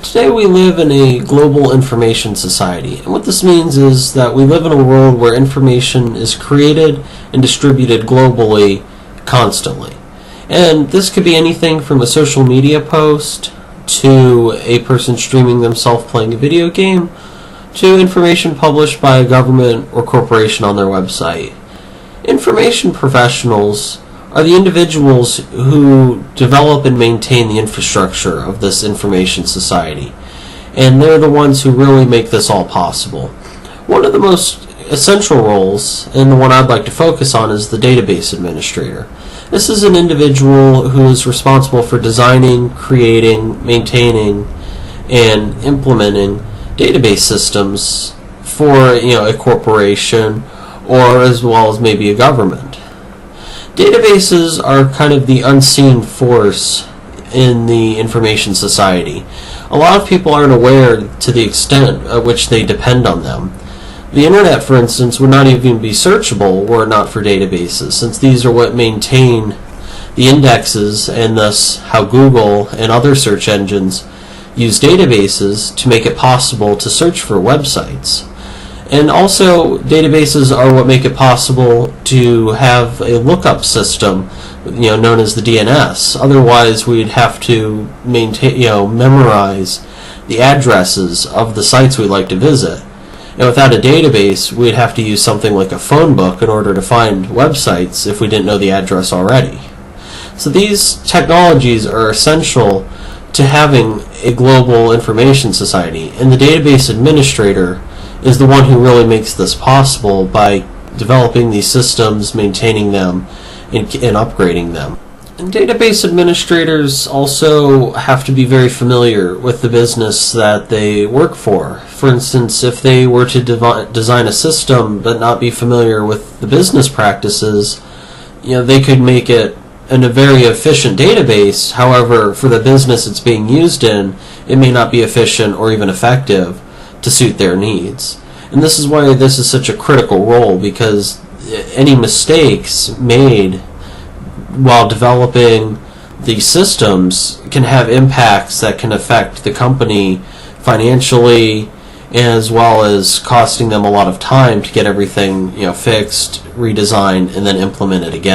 Today we live in a global information society, and what this means is that we live in a world where information is created and distributed globally constantly. And this could be anything from a social media post to a person streaming themselves playing a video game to information published by a government or corporation on their website. Information professionals are the individuals who develop and maintain the infrastructure of this information society, and they're the ones who really make this all possible. One of the most essential roles, and the one I'd like to focus on, is the database administrator. This is an individual who is responsible for designing, creating, maintaining, and implementing database systems for a corporation or as well as maybe a government. Databases are kind of the unseen force in the information society. A lot of people aren't aware to the extent at which they depend on them. The internet, for instance, would not even be searchable were it not for databases, since these are what maintain the indexes, and thus how Google and other search engines use databases to make it possible to search for websites. And also, databases are what make it possible to have a lookup system, known as the DNS. Otherwise, we'd have to memorize the addresses of the sites we'd like to visit. And without a database, we'd have to use something like a phone book in order to find websites if we didn't know the address already. So these technologies are essential to having a global information society, and the database administrator is the one who really makes this possible by developing these systems, maintaining them, and upgrading them. And database administrators also have to be very familiar with the business that they work for. For instance, if they were to design a system but not be familiar with the business practices, they could make it a very efficient database. However, for the business it's being used in, it may not be efficient or even effective to suit their needs. And this is why this is such a critical role, because any mistakes made while developing these systems can have impacts that can affect the company financially, as well as costing them a lot of time to get everything fixed, redesigned, and then implemented again.